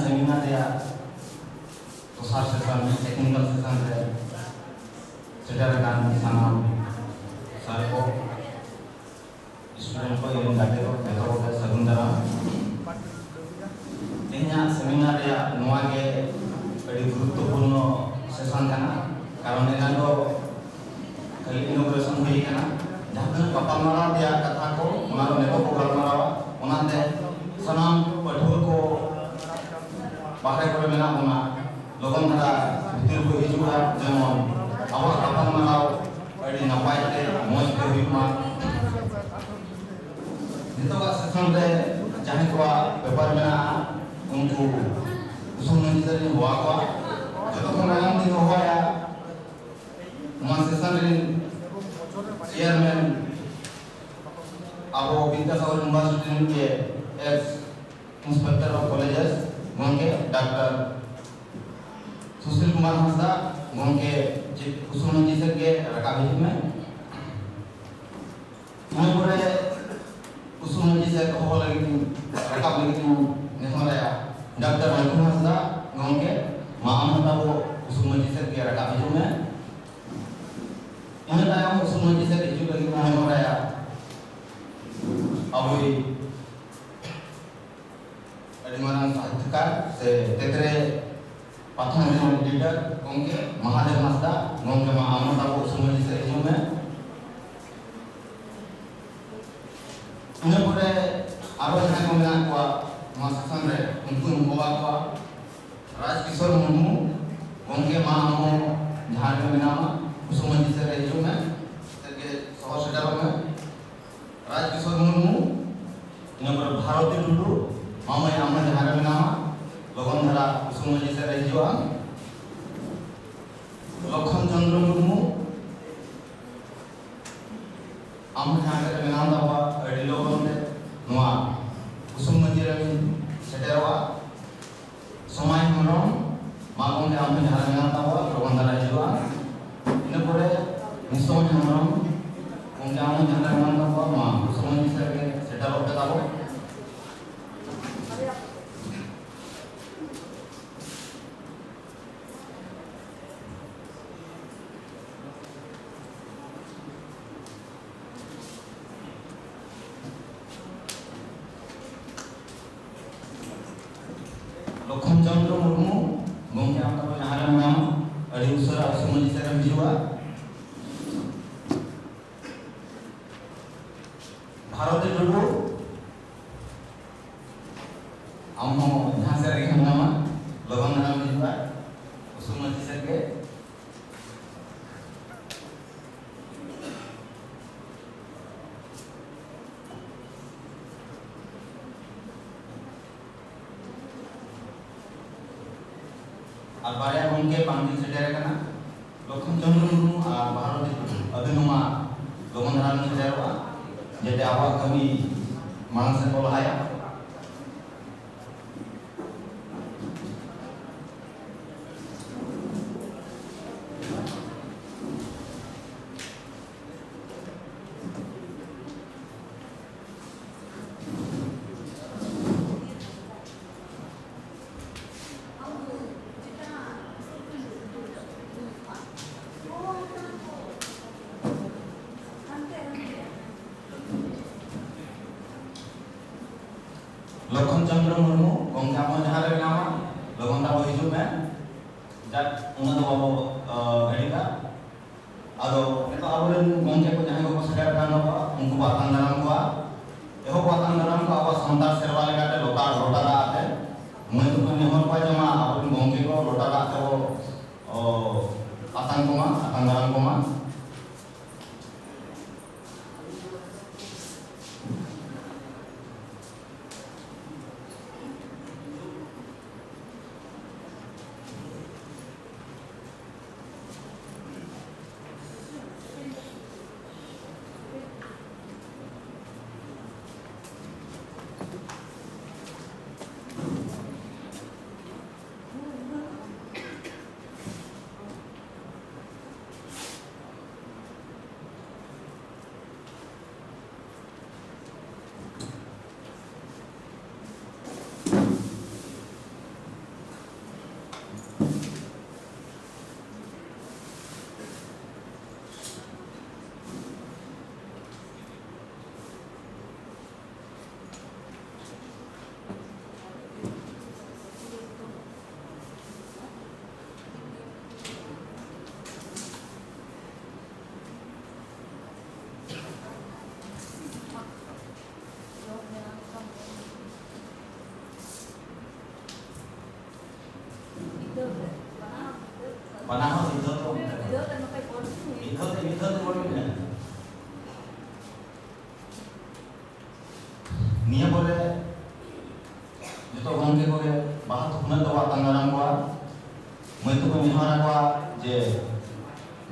Seminar या दोसार session technical session रे shutter गान सानाम सर को स्टूडेंट को एवं गाते को बेहतर को सगुन दरा तेना सेमिनार या नोआ के बड़ी गुरुत्वपूर्ण सेशन करना कारण एना दो खाली इनोग्रेशन हुई करना जहां पापा मारा दिया कथा को उना नेको प्रोग्राम मारा उनाते सनाम पठुर को बाहर को मेना होना लोगों का भीतर को हिजुआ जेमन आवाज पापा मारा अड़ी नपाय ते मौज के हुईमा नितो का सेशन रे जहां को पेपर मेना उनको उसुम नजितरी हुआ को जतो को नाम दिन हुआ या मा सेशन रे चेयरमैन अब विद्यासागर यूनिवर्सिटी के एक्स इंस्पेक्टर ऑफ कॉलेजेस गोंके डॉक्टर सुशील कुमार हांसदा गोंके कुसुम जी से के रका भेज में मैं बोले कुसुम जी से कहो लगी रका लगी नेहमराया डॉक्टर रघु हांसदा गोंके मामता वो कुसुम जी से के रका भेज में इन टाइम कुसुम जी से हिजु लगी नेहमराया अब अडिमारान साहित्यकार से तेतरे पाथन लीडर गोंके महादेव हांसदा गोंके मा आमता को सुमजी से हिजु में इन परे आरो जहां को मेना को मा सेशन रे उनको होवा को राजकिशोर मुर्मू गोंके मा हमो जहां में मेना सुमजी से हिजु में के सह सेटर में राजकिशोर मुर्मू इन पर भारती टुडू मामा आमा जहां में नामा लगन धरा सुमजी से रहिजुआ लखन चंद्र मुर्मू आम जहां में नाम दावा अडी लगन दे नोआ सुमजी रे सेटेरवा समय मनम मागों के आम जहां में नाम दावा लगन धरा रहिजुआ इन परे निसो मनम उनके आम जहां में नाम दावा मा सुमजी से सेटर होते दावा लखन चंद्र मुर्मू गोंके आमता को जहां रे नाम अड़ी उसरा सुमजी से रहिजुआ भारती टुडू आमो जहां से रे नाम लगन नाम हिजुआ सुमजी से के और बाया गोंके पांडी सेटेर कना लखन चंद्र मुर्मू आ भारती अभिनुमा लगन राम सेटेरवा जेते आवा कमी मांग से बोलाया लखन चंद्र मुर्मू गोंके आमो जहां रे नामा लगन दा हिजु में जब उना दो बाबो घड़ीका आदो तो आबोरेन गोंके को जहां को सेटर कानो उनको बातन दाराम को एहो बातन दाराम को आबो संतार सेरवा लेगाते लोटा लोटा दा आते मैं तो नेहर को जमा आबोरेन गोंके को लोटा दा तो आतन दाराम को मा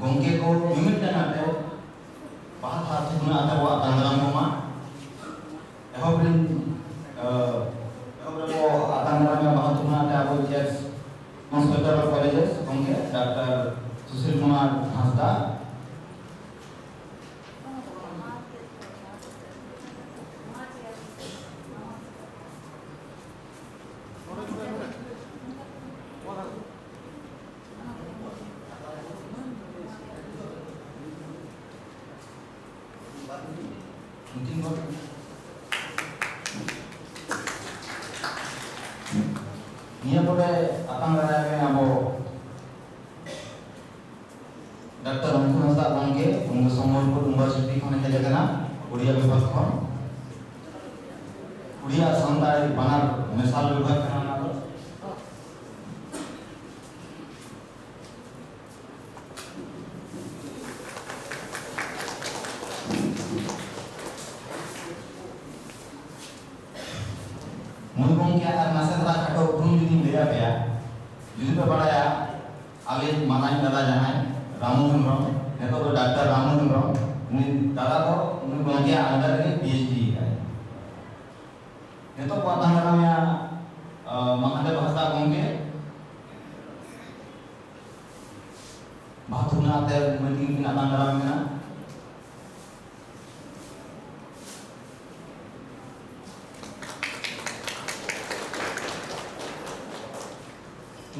gongke ko mimit dana te bahat hat huna ata wa tangram ma ehobrin ehobro atangram ma bahat huna ata abo jes Inspector of Colleges gongke Dr. Sushil Kumar Hasda mungkin kok niya pore atang raya abo Dr. Ramkun Hasda gongke Ungu Somorpur University khone heje kana Udiya vibhag khon Udiya Santali banar mesal vibhag kana na मुझे कौन क्या है नशे तरह का तो उन दिन ले आया जिस पे बड़ा या आगे मानाई दादा जहाँ है रामू हेम्ब्रम ने तो डॉक्टर रामू हेम्ब्रम उन्हें दादा तो उन्हें कौन क्या अंदर के पीएचडी है ने तो पता है ना या महादेव भाषा कौन के बात होना आते मीटिंग की नाता करा में ना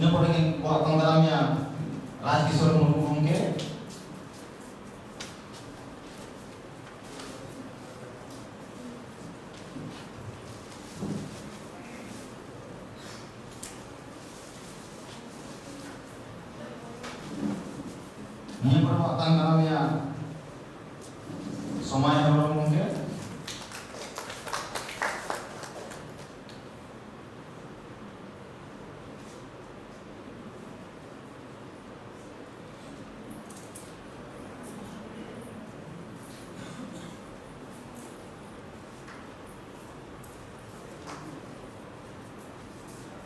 ina pore ko atang daramnya Raj Kishore Murmu gongke ina pore ko atang daramnya Somay Hembrom gongke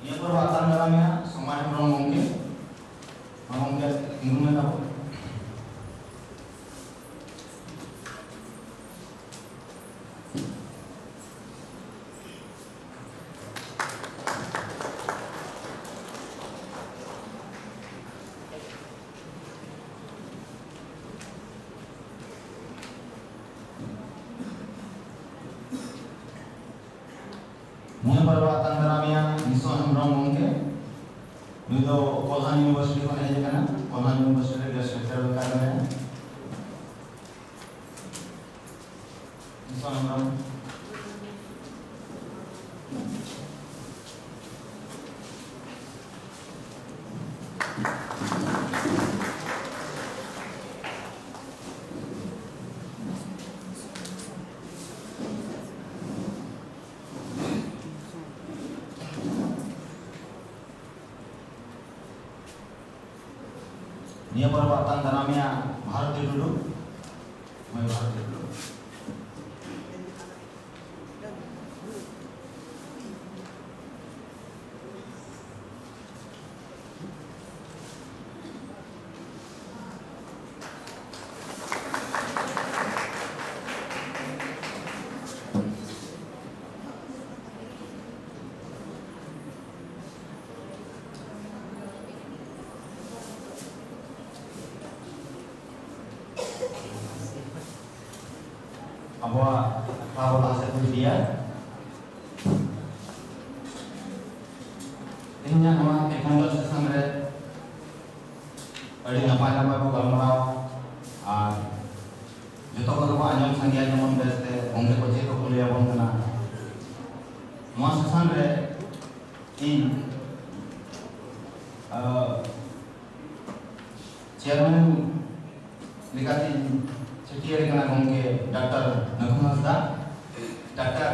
Ia perbuatan dalamnya Somay Hembrom gongke gongke tinggalnya apa Ini perbuatan dalamnya Niswan Hembrom gongke itu Kolhan University khone heje kana Kolhan University guest lecturer karena Niswan Hembrom Ini perbuatan dalamnya Bharati dulu, मैं Bharati dulu. Abawa Prabowo Hasil dia ini yang nama teknologi sesamre ada napa ko galmarao joto ko anjom sangia jemon beste onge ko je ko kuliah bon kana noa sesamre in chairman likatin Sekian kena gongke Dr. Nakum Hasda, Dr.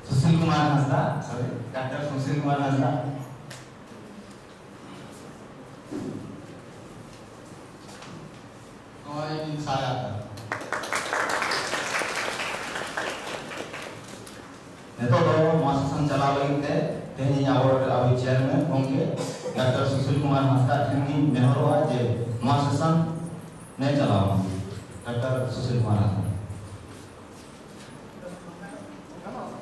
Sushil Kumar Hasda, Dr. Sushil Kumar Hasda. Oh ini saya. Neto do muasasan chala lagi te, tehni award awi chairman gongke Dr. Sushil Kumar Hasda thini mehorwa je muasasan ne chalaw Dr. Sushil Kumar Hasan